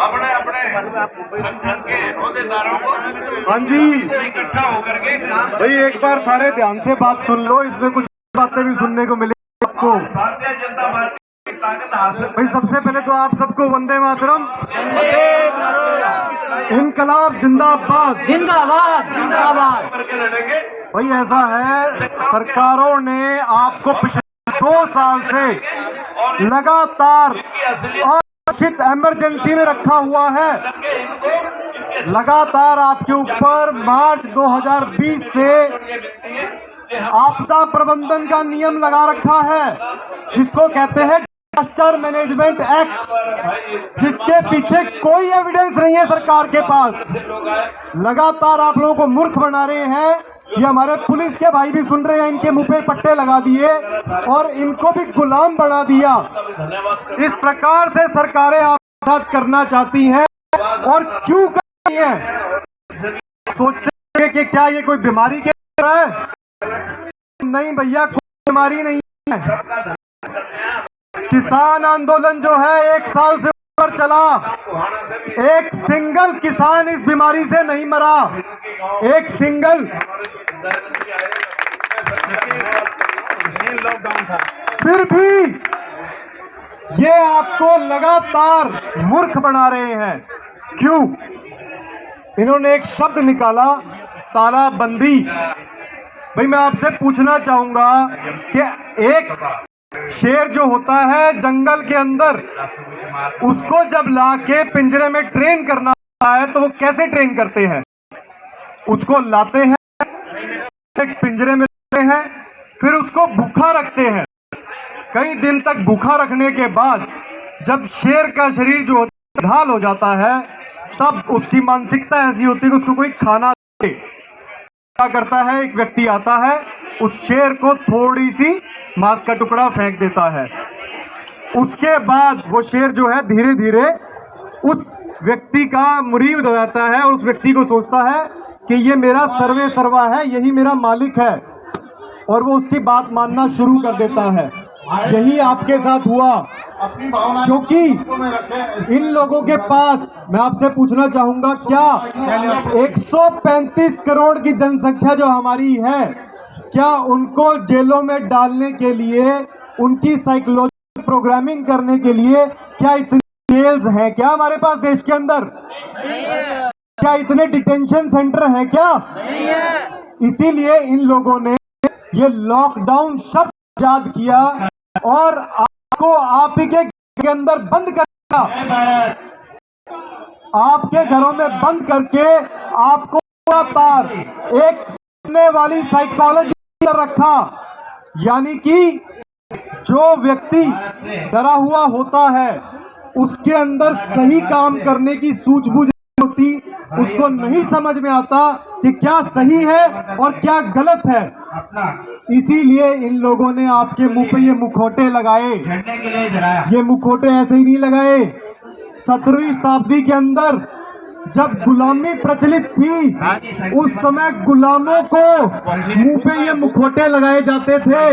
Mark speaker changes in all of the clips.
Speaker 1: अपने अपने संगठन के अहदेदारों को
Speaker 2: हाँ जी
Speaker 1: इकट्ठा होकर के
Speaker 2: भाई, एक बार सारे ध्यान से बात सुन लो, इसमें कुछ बातें भी सुनने को मिलेगी आपको।
Speaker 1: भारतीय जनता पार्टी की ताकत हासिल
Speaker 2: भाई सबसे पहले तो आप सबको वंदे मातरम, इनकलाब जिंदाबाद
Speaker 3: जिंदाबाद जिंदाबाद।
Speaker 1: करके लड़ेंगे।
Speaker 2: भाई ऐसा है, सरकारों ने आपको पिछले 2 साल से लगातार अघोषित इमरजेंसी में रखा हुआ है। लगातार आपके ऊपर मार्च 2020 से आपदा प्रबंधन का नियम लगा रखा है, जिसको कहते हैं डिजास्टर मैनेजमेंट एक्ट, जिसके पीछे कोई एविडेंस नहीं है सरकार के पास। लगातार आप लोगों को मूर्ख बना रहे हैं। ये हमारे पुलिस के भाई भी सुन रहे हैं, इनके मुंह पे पट्टे लगा दिए और इनको भी गुलाम बना दिया। इस प्रकार से सरकारें आपके साथ करना चाहती हैं और क्यों कर रही हैं? सोचते हैं कि क्या ये कोई बीमारी के तरह है? नहीं भैया, कोई बीमारी नहीं है। किसान आंदोलन जो है 1 साल से ऊपर चला, एक सिंगल किसान इस बीमारी से नहीं मरा, एक सिंगल। फिर भी ये आपको लगातार मूर्ख बना रहे हैं। क्यों? इन्होंने एक शब्द निकाला, तालाबंदी। भाई मैं आपसे पूछना चाहूंगा कि एक शेर जो होता है जंगल के अंदर, उसको जब लाके पिंजरे में ट्रेन करना है तो वो कैसे ट्रेन करते हैं? उसको लाते हैं, एक पिंजरे में रखते हैं, फिर उसको भूखा रखते हैं। कई दिन तक भूखा रखने के बाद जब शेर का शरीर जो होता है ढाल हो जाता है, तब उसकी मानसिकता ऐसी होती है कि उसको कोई खाना दे। क्या करता है, एक व्यक्ति आता है, उस शेर को थोड़ी सी मांस का टुकड़ा फेंक देता है। उसके बाद वो शेर जो है धीरे धीरे उस व्यक्ति का मुरीद हो जाता है और उस व्यक्ति को सोचता है कि ये मेरा सर्वे सर्वा है, यही मेरा मालिक है, और वो उसकी बात मानना शुरू कर देता है। यही आपके साथ हुआ, क्योंकि इन लोगों के पास, मैं आपसे पूछना चाहूंगा, क्या 135 करोड़ की जनसंख्या जो हमारी है, क्या उनको जेलों में डालने के लिए, उनकी साइकोलॉजिकल प्रोग्रामिंग करने के लिए क्या इतनी जेल्स हैं क्या हमारे पास देश के अंदर? क्या इतने डिटेंशन सेंटर हैं क्या? इसीलिए इन लोगों ने ये लॉकडाउन शब्द याद किया और आपको आप ही के अंदर बंद कर, आपके घरों में बंद करके आपको लगातार एक वाली साइकोलॉजी रखा। यानी कि जो व्यक्ति डरा हुआ होता है उसके अंदर सही काम करने की सूझबूझ होती, उसको नहीं समझ में आता कि क्या सही है और क्या गलत है। इसीलिए इन लोगों ने आपके मुंह पे ये मुखौटे लगाए। ये मुखौटे ऐसे ही नहीं लगाए। 17वीं शताब्दी के अंदर जब गुलामी प्रचलित थी, उस समय गुलामों को मुंह पे ये मुखौटे लगाए जाते थे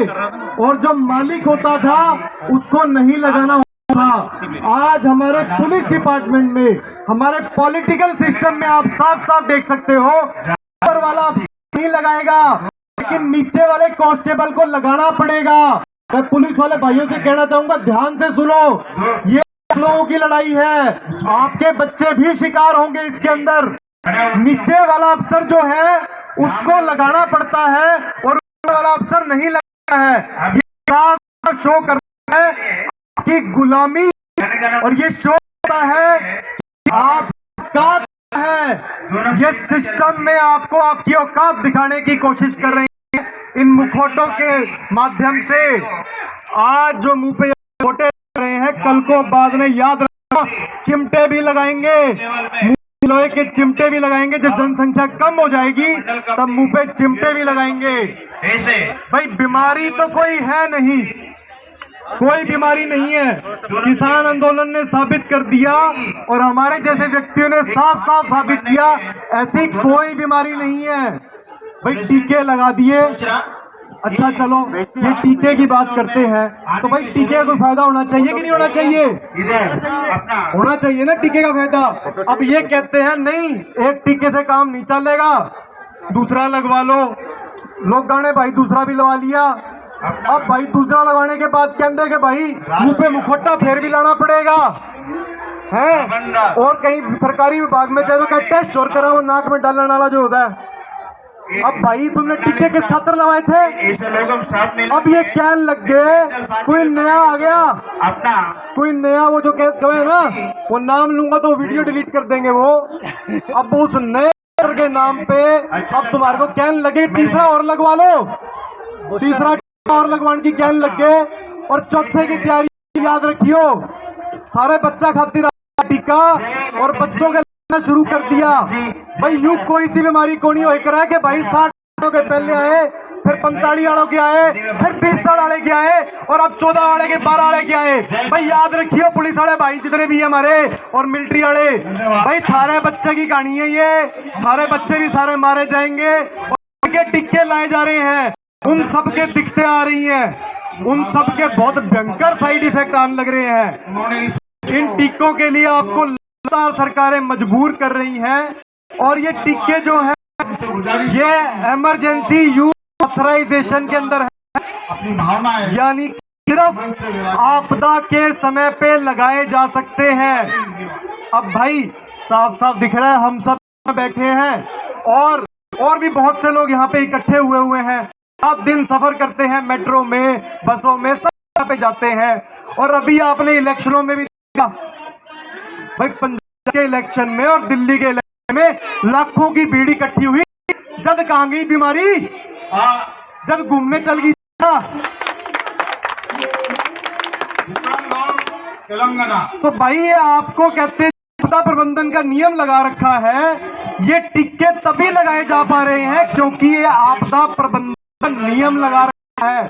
Speaker 2: और जो मालिक होता था उसको नहीं लगाना होता था। आज हमारे पुलिस डिपार्टमेंट में, हमारे पॉलिटिकल सिस्टम में आप साफ साफ देख सकते हो, ऊपर वाला नहीं लगाएगा लेकिन नीचे वाले कांस्टेबल को लगाना पड़ेगा। मैं पुलिस वाले भाइयों से कहना चाहूंगा, ध्यान से सुनो, ये लोगों की लड़ाई है, आपके बच्चे भी शिकार होंगे इसके अंदर। नीचे वाला अफसर जो है उसको लगाना पड़ता है और ऊपर वाला अफसर नहीं लगता है। ये काम शो करता है कि गुलामी, और ये शो करता है कि आप औकात है। ये सिस्टम में आपको आपकी औकात दिखाने की कोशिश कर रहे हैं इन मुखौटों के माध्यम से। आज जो मुंह पे मुखौटे रहे हैं, कल को बाद में याद रखना चिमटे भी लगाएंगे, लोहे के चिमटे भी लगाएंगे। जब जनसंख्या कम हो जाएगी तब मुंह पे चिमटे भी लगाएंगे। भाई बीमारी तो कोई है नहीं, कोई बीमारी नहीं है। किसान आंदोलन ने साबित कर दिया और हमारे जैसे व्यक्तियों ने साफ साफ साबित किया, ऐसी कोई बीमारी नहीं है। भाई टीके लगा दिए, अच्छा चलो ये टीके की बात करते हैं, तो भाई टीके का कोई फायदा होना चाहिए कि नहीं होना चाहिए? होना चाहिए ना टीके का फायदा। अब ये कहते हैं नहीं, एक टीके से काम नहीं चलेगा, दूसरा लगवा लो। लोग गाने भाई दूसरा भी लगवा लिया। अब भाई दूसरा लगाने के बाद कहते कि भाई मुंह पे मुखौटा फिर भी लाना पड़ेगा है। और कहीं सरकारी विभाग में चाहे तो क्या टेस्ट और करा वो नाक में डालने वाला जो होता है। अब भाई तुमने टीके किस खातर लगाए थे? अब ये कैन लग गए, कोई नया आ गया, कोई नया वो जो कहे ना, वो नाम लूंगा तो वीडियो डिलीट कर देंगे वो। अब उस नए के नाम पे अब तुम्हारे को कैन लगे, तीसरा और लगवा लो, तीसरा और लगवाने की कैन लग गए। और चौथे की तैयारी याद रखियो, सारे बच्चा खातिर टीका और बच्चों के शुरू कर दिया। भाई यूं कोई सी बीमारी को नहीं हो करा कि भाई 60 के पहले आए, फिर 45 वालों के आए, फिर 20 साल वाले के आए, और अब 14 वाले के 12 वाले के आए। भाई याद रखियो पुलिस वाले भाई जितने भी हमारे और मिलिट्री वाले, भाई थारे बच्चे की कहानी है ये, थारे बच्चे भी सारे मारे जाएंगे। और के टिक्के लाए जा रहे हैं, उन सब के दिक्कतें आ रही हैं, उन सब के बहुत भयंकर साइड इफेक्ट आने लग रहे हैं। इन टीकों के लिए आपको लगातार सरकारें मजबूर कर रही हैं। और ये टीके जो है ये इमरजेंसी यूज ऑथराइजेशन के अंदर है, यानी सिर्फ आपदा के समय पे लगाए जा सकते हैं। अब भाई साफ साफ दिख रहा है, हम सब बैठे हैं और भी बहुत से लोग यहाँ पे इकट्ठे हुए हैं। 7 दिन सफर करते हैं, मेट्रो में, बसों में, सब पे जाते हैं। और अभी आपने इलेक्शनों में भी देखा भाई, पंजाब के इलेक्शन में और दिल्ली के इलेक्शन में लाखों की भीड़ इकट्ठी हुई। जब कहाँ गई बीमारी? जब घूमने चल गई तेलंगाना। तो भाई ये आपको कहते हैं आपदा प्रबंधन का नियम लगा रखा है। ये टिक्के तभी लगाए जा पा रहे हैं क्योंकि ये आपदा प्रबंधन नियम लगा रखा है,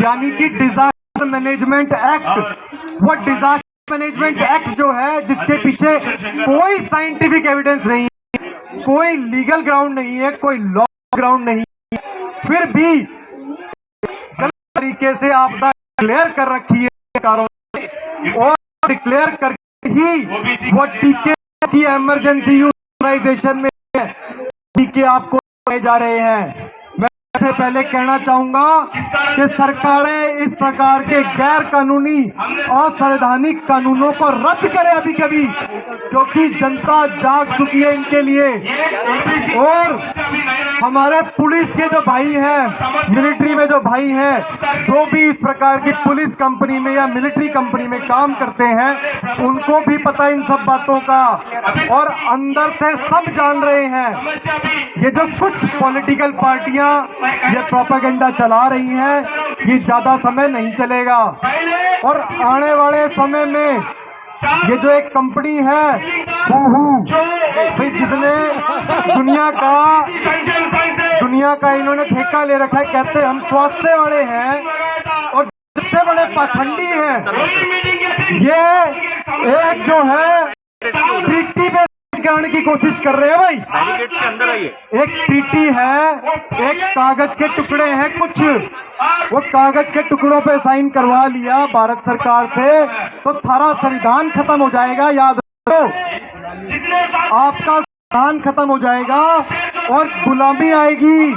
Speaker 2: यानी कि डिजास्टर मैनेजमेंट एक्ट। वो डिजास्टर मैनेजमेंट एक्ट जो है, जिसके पीछे कोई साइंटिफिक एविडेंस नहीं है, कोई लीगल ग्राउंड नहीं है, कोई लॉ ग्राउंड नहीं है, फिर भी गलत तरीके से आपदा डिक्लेयर कर रखी है सरकारों ने। और डिक्लेयर करके ही वो टीके की इमरजेंसी यूटिलाइजेशन में टीके आपको दिए जा रहे हैं। से पहले कहना चाहूंगा कि सरकारें इस प्रकार के गैर कानूनी असंवैधानिक कानूनों को रद्द करें अभी कभी, क्योंकि जनता जाग चुकी है इनके लिए। और हमारे पुलिस के जो भाई हैं, मिलिट्री में जो भाई हैं, जो भी इस प्रकार की पुलिस कंपनी में या मिलिट्री कंपनी में काम करते हैं, उनको भी पता इन सब बातों का, और अंदर से सब जान रहे हैं। ये जो कुछ पॉलिटिकल पार्टियां ये प्रोपेगेंडा चला रही हैं, ये ज्यादा समय नहीं चलेगा। और आने वाले समय में ये जो एक कंपनी है भाई, जिसने दुनिया का इन्होंने ठेका ले रखा है, कहते हैं हम स्वास्थ्य वाले हैं और सबसे बड़े पाखंडी हैं। ये एक जो है ट्रीटी पे करने की कोशिश कर रहे हैं भाई।
Speaker 1: के अंदर आइए।
Speaker 2: एक ट्रीटी है, एक कागज के टुकड़े हैं कुछ, वो कागज के टुकड़ों पे साइन करवा लिया भारत सरकार से तो थारा संविधान खत्म हो जाएगा। याद रखो, आपका संविधान खत्म हो जाएगा और गुलामी आएगी।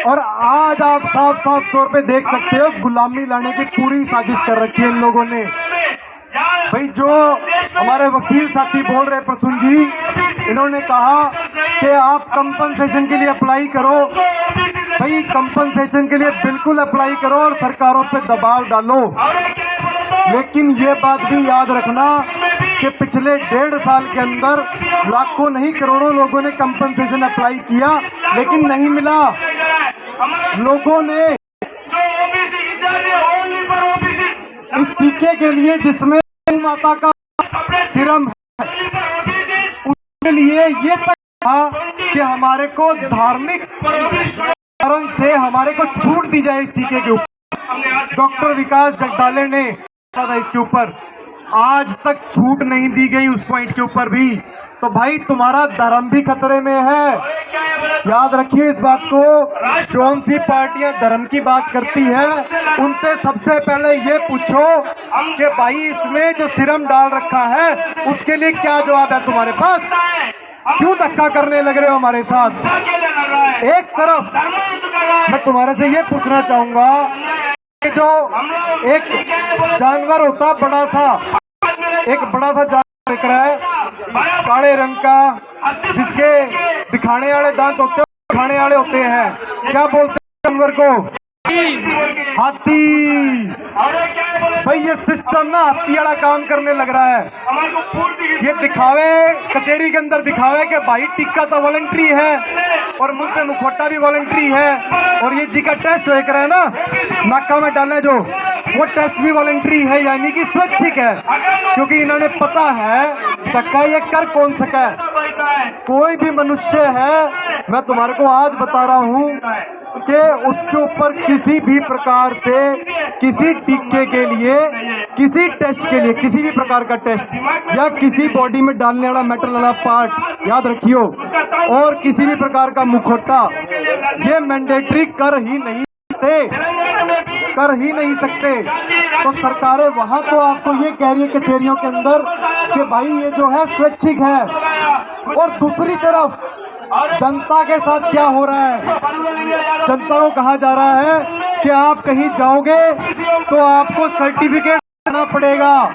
Speaker 2: और आज आप साफ साफ तौर पे देख सकते हो, गुलामी लाने की पूरी साजिश कर रखी है इन लोगों ने। भाई जो हमारे वकील साथी बोल रहे प्रसून जी, इन्होंने कहा कि आप कंपनसेशन के लिए अप्लाई करो। भाई कंपनसेशन के लिए बिल्कुल अप्लाई करो और सरकारों पे दबाव डालो, लेकिन ये बात भी याद रखना कि पिछले 1.5 साल के अंदर लाखों नहीं करोड़ों लोगों ने कंपनसेशन अप्लाई किया, लेकिन नहीं मिला। लोगों ने इस टीके के लिए जिसमें माता का सिरम है, उसके लिए ये तक था कि हमारे को धार्मिक कारण से हमारे को छूट दी जाए इस टीके के ऊपर। डॉक्टर विकास जगदाले ने कहा था इसके ऊपर, आज तक छूट नहीं दी गई उस पॉइंट के ऊपर भी। तो भाई तुम्हारा धर्म भी खतरे में है। याद रखिए इस बात को, कौन सी पार्टियां धर्म की बात करती है उनसे सबसे पहले ये पूछो कि भाई इसमें जो सिरम डाल रखा है उसके लिए क्या जवाब है तुम्हारे पास? क्यों धक्का करने लग रहे हो हमारे साथ? एक तरफ मैं तुम्हारे से ये पूछना चाहूंगा कि जो एक जानवर होता है बड़ा सा, एक बड़ा सा जानवर दिख रहा है काले रंग का, जिसके दिखाने वाले दांत होते हैं, दिखाने वाले होते हैं, क्या बोलते हैं जानवर को? हाथी। भाई ये सिस्टम ना हाथी वाला काम करने लग रहा है। ये दिखावे कचेरी के अंदर दिखावे कि भाई टिक्का तो वॉलंटरी है और मुंह पे मुखौटा भी वॉलंटरी है, और ये जी का टेस्ट हो रहा है ना नाका में डालने जो, वो टेस्ट भी वॉलंटरी है, यानी कि स्वैच्छिक है, क्योंकि इन्होंने पता है धक्का ये कर कौन सका है। कोई भी मनुष्य है, मैं तुम्हारे को आज बता रहा हूँ कि उसके ऊपर किसी भी प्रकार से किसी टीके के लिए, किसी टेस्ट के लिए, किसी भी प्रकार का टेस्ट या किसी बॉडी में डालने वाला मेटल वाला पार्ट याद रखियो, और किसी भी प्रकार का मुखौटा, ये मैंडेटरी कर ही नहीं सकते। तो सरकारें वहां तो आपको ये कह रही है कचेरियों के अंदर कि भाई ये जो है स्वैच्छिक है, और दूसरी तरफ जनता के साथ क्या हो रहा है? जनता को कहा जा रहा है कि आप कहीं जाओगे तो आपको सर्टिफिकेट देना पड़ेगा।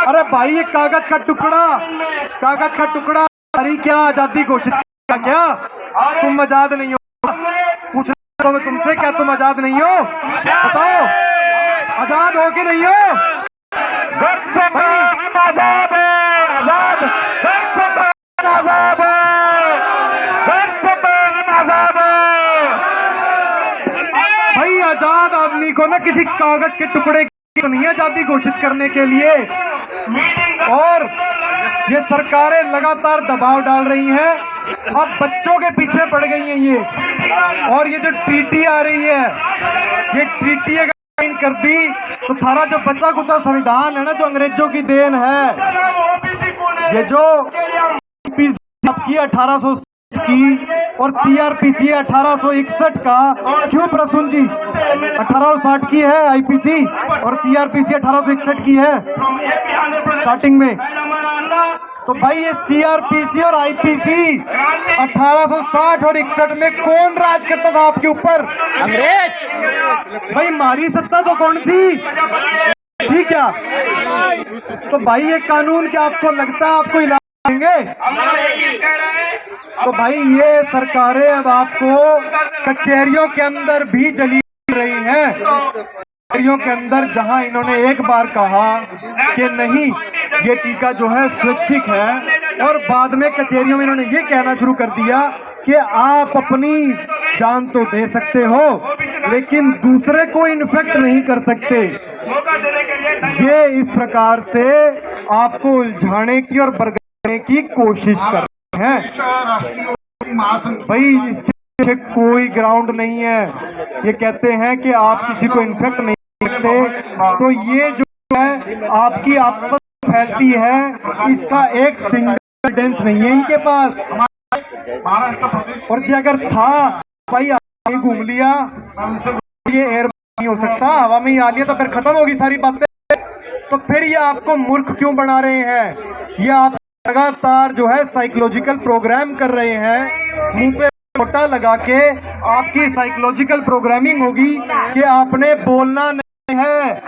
Speaker 2: अरे भाई ये कागज का टुकड़ा अरे क्या आजादी घोषित किया क्या? तुम आजाद नहीं हो? पूछना तो मैं तुमसे, क्या तुम आजाद नहीं हो? बताओ, आजाद हो कि नहीं हो? भाई आजाद आदमी को ना किसी कागज के टुकड़े की तो नहीं आजादी घोषित करने के लिए। और ये सरकारें लगातार दबाव डाल रही हैं, अब बच्चों के पीछे पड़ गई हैं ये, और ये जो ट्रीटी आ रही है, ये ट्रीटी अगर साइन कर दी तो थारा जो बचा कुचा संविधान है ना, जो अंग्रेजों की देन है, ये जो की 1800 की और सीआरपीसी 1861 का, क्यों प्रसून जी 1860 की है आईपीसी और सीआरपीसी 1861 की है स्टार्टिंग में। तो भाई ये सीआरपीसी और आईपीसी 1860 और 61 में कौन राज करता था आपके ऊपर? अंग्रेज। भाई हमारी सत्ता तो कौन थी? ठीक है, तो भाई ये कानून क्या आपको लगता है आपको हिला देंगे? तो भाई ये सरकारें अब आपको कचहरियों के अंदर भी जली रही हैं, कचहरियों के अंदर, जहां इन्होंने एक बार कहा कि नहीं ये टीका जो है स्वैच्छिक है, और बाद में कचहरियों में इन्होंने ये कहना शुरू कर दिया कि आप अपनी जान तो दे सकते हो लेकिन दूसरे को इन्फेक्ट नहीं कर सकते। ये इस प्रकार से आपको उलझाने की और बरगलाने की कोशिश कर रहे हैं। भाई इसके पीछे कोई ग्राउंड नहीं है। ये कहते हैं कि आप किसी को इन्फेक्ट नहीं करते, तो ये जो है आपकी आपस फैलती है, इसका एक सिंगल एविडेंस नहीं है इनके पास। और जो अगर था भाई आगे घूम लिया, ये एयर नहीं हो सकता, हवा में ही आ लिया तो फिर खत्म होगी सारी बातें। तो फिर ये आपको मूर्ख क्यों बना रहे हैं? ये आप लगातार जो है साइकोलॉजिकल प्रोग्राम कर रहे हैं, मुंह पे खोटा लगा के आपकी साइकोलॉजिकल प्रोग्रामिंग होगी कि आपने बोलना नहीं है।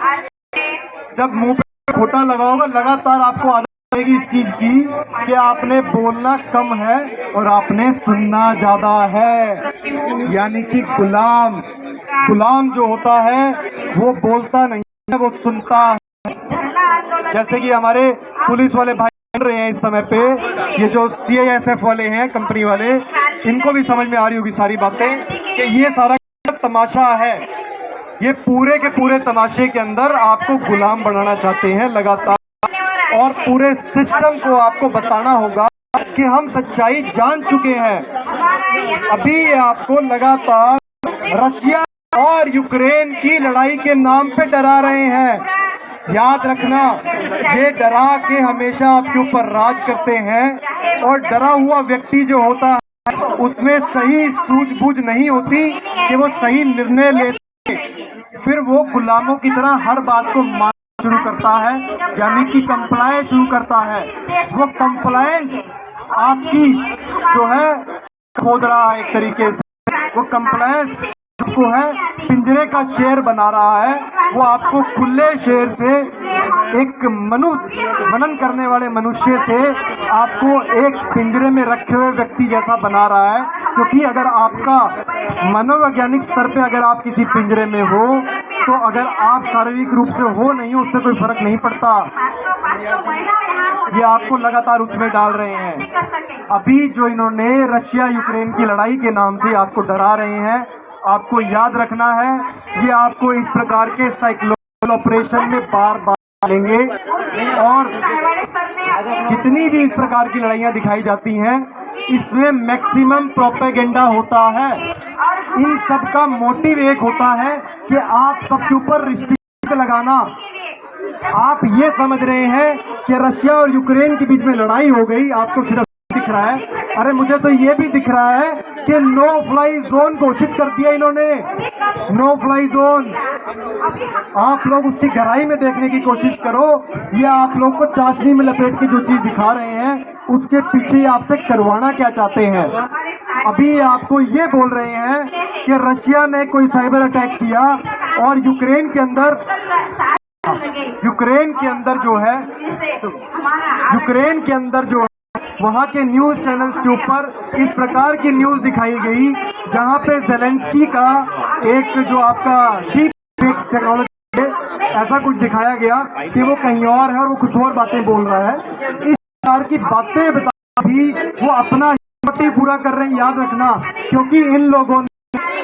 Speaker 2: जब मुंह पे खोटा लगा होगा, लगातार आपको आदत आएगी इस चीज की कि आपने बोलना कम है और आपने सुनना ज्यादा है। यानी कि गुलाम जो होता है वो बोलता नहीं है, वो सुनता है। जैसे कि हमारे पुलिस वाले भाई बन रहे हैं इस समय पे, ये जो CISF वाले हैं कंपनी वाले, इनको भी समझ में आ रही होगी सारी बातें कि ये सारा तमाशा है। ये पूरे के पूरे तमाशे के अंदर आपको गुलाम बनाना चाहते हैं लगातार, और पूरे सिस्टम को आपको बताना होगा कि हम सच्चाई जान चुके हैं। अभी ये आपको लगातार रशिया और यूक्रेन की लड़ाई के नाम पे डरा रहे हैं। याद रखना, ये डरा के हमेशा आपके ऊपर राज करते हैं, और डरा हुआ व्यक्ति जो होता है उसमें सही सूझबूझ नहीं होती कि वो सही निर्णय ले सके, फिर वो गुलामों की तरह हर बात को मानना शुरू करता है, यानी कि कंप्लायंस शुरू करता है। वो कंप्लायंस आपकी जो है खोद रहा है, एक तरीके से वो कंप्लायंस को है पिंजरे का शेर बना रहा है। वो आपको खुले शेर से, एक मनन करने वाले मनुष्य से आपको एक पिंजरे में रखे हुए व्यक्ति जैसा बना रहा है। क्योंकि अगर आपका मनोवैज्ञानिक स्तर पे अगर आप किसी पिंजरे में हो, तो अगर आप शारीरिक रूप से हो नहीं हो, उससे कोई फर्क नहीं पड़ता। ये आपको लगातार उसमें डाल रहे हैं। अभी जो इन्होंने रशिया यूक्रेन की लड़ाई के नाम से आपको डरा रहे हैं, आपको याद रखना है, ये आपको इस प्रकार के साइकोलॉजिकल ऑपरेशन में बार बार डालेंगे। और जितनी भी इस प्रकार की लड़ाइयाँ दिखाई जाती हैं, इसमें मैक्सिमम प्रोपेगेंडा होता है। इन सब का मोटिव एक होता है कि आप सबके ऊपर रिस्ट्रिक्शन लगाना। आप ये समझ रहे हैं कि रशिया और यूक्रेन के बीच में लड़ाई हो गई, आपको सिर्फ दिख रहा है। अरे मुझे तो ये भी दिख रहा है कि नो फ्लाई जोन घोषित कर दिया इन्होंने, नो फ्लाई जोन। आप लोग उसकी गहराई में देखने की कोशिश करो। ये आप लोग को चाशनी में लपेट के जो चीज दिखा रहे हैं, उसके पीछे आपसे करवाना क्या चाहते हैं। अभी आपको ये बोल रहे हैं कि रशिया ने कोई साइबर अटैक किया और यूक्रेन के अंदर जो है वहाँ के न्यूज चैनल्स के ऊपर इस प्रकार की न्यूज दिखाई गई, जहाँ पे जेलेंस्की का एक जो आपका डीप फेक टेक्नोलॉजी है, ऐसा कुछ दिखाया गया कि वो कहीं और है और वो कुछ और बातें बोल रहा है। इस प्रकार की बातें बता भी वो अपना मोटिव पूरा कर रहे हैं, याद रखना। क्योंकि इन लोगों ने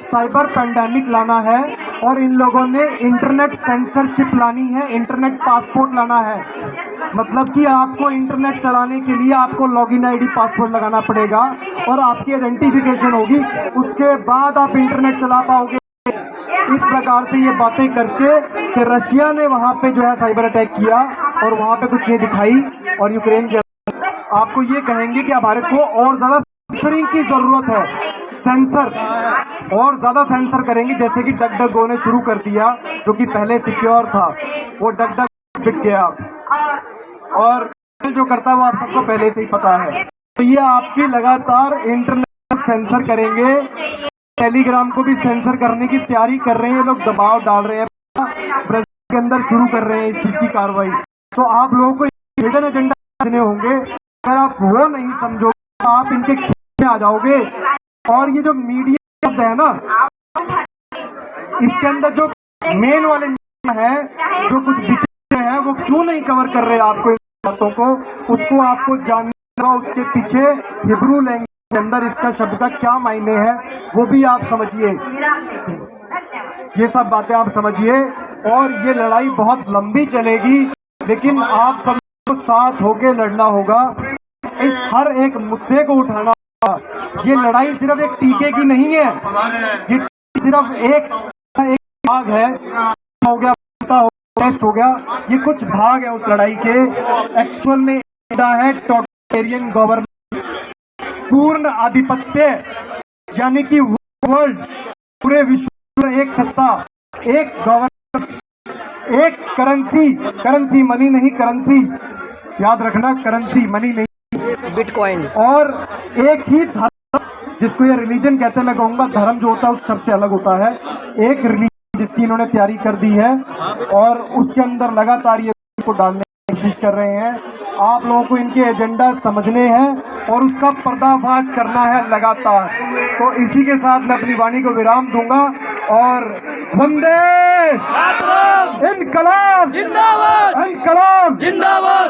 Speaker 2: साइबर पैंडेमिक लाना है और इन लोगों ने इंटरनेट सेंसरशिप लानी है, इंटरनेट पासपोर्ट लाना है। मतलब कि आपको इंटरनेट चलाने के लिए आपको लॉगिन आईडी पासवर्ड लगाना पड़ेगा और आपकी आइडेंटिफिकेशन होगी, उसके बाद आप इंटरनेट चला पाओगे। इस प्रकार से ये बातें करके कि रशिया ने वहाँ पे जो है साइबर अटैक किया और वहाँ पे कुछ नहीं दिखाई, और यूक्रेन के आपको ये कहेंगे कि भारत को और ज़्यादा सेंसरिंग की ज़रूरत है, सेंसर और ज़्यादा सेंसर करेंगे। जैसे कि डगडगो ने शुरू कर दिया, जो कि पहले सिक्योर था, वो डगडग बिक गया और जो करता है वो आप सबको पहले से ही पता है। तो ये आपकी लगातार इंटरनेट सेंसर करेंगे, टेलीग्राम को भी सेंसर करने की तैयारी कर रहे हैं, ये लोग दबाव डाल रहे हैं, ब्राजील के अंदर शुरू कर रहे हैं इस चीज़ की कार्रवाई। तो आप लोगों को हिडन एजेंडा देने होंगे, अगर आप वो नहीं समझोगे आप इनके खेल में आ जाओगे। और ये जो मीडिया शब्द है ना, इसके अंदर जो मेन वाले है, जो कुछ बिखरे हैं, वो क्यों नहीं कवर कर रहे आपको इन बातों को, उसको आपको जानना होगा। उसके पीछे हिब्रू लैंग्वेज के अंदर इसका शब्द का क्या मायने है, वो भी आप समझिए। ये सब बातें आप समझिए। और ये लड़ाई बहुत लंबी चलेगी, लेकिन आप सब को साथ होके लड़ना होगा, इस हर एक मुद्दे को उठाना होगा। ये लड़ाई सिर्फ एक टीके की नहीं है, ये सिर्फ एक भाग है, हो गया टेस्ट हो गया, ये कुछ भाग है उस लड़ाई के। एक्चुअल में है टोटलिटेरियन गवर्नमेंट, पूर्ण आधिपत्य, यानी कि वर्ल्ड, पूरे विश्व में एक सत्ता, एक गवर्नमेंट, एक करेंसी मनी नहीं, करेंसी याद रखना, करेंसी मनी नहीं,
Speaker 3: बिटकॉइन,
Speaker 2: और एक ही धर्म, जिसको ये रिलीजन कहते हैं। मैं कहूँगा धर्म जो होता है उस शब्द से अलग होता है। एक रिलीजन जिसकी इन्होंने तैयारी कर दी है और उसके अंदर लगातार ये को डालने की कोशिश कर रहे हैं। आप लोगों को इनके एजेंडा समझने हैं और उसका पर्दाफाश करना है लगातार। तो इसी के साथ मैं अपनी वाणी को विराम दूंगा और वंदे इनकलाब जिंदाबाद, इनकलाब जिंदाबाद।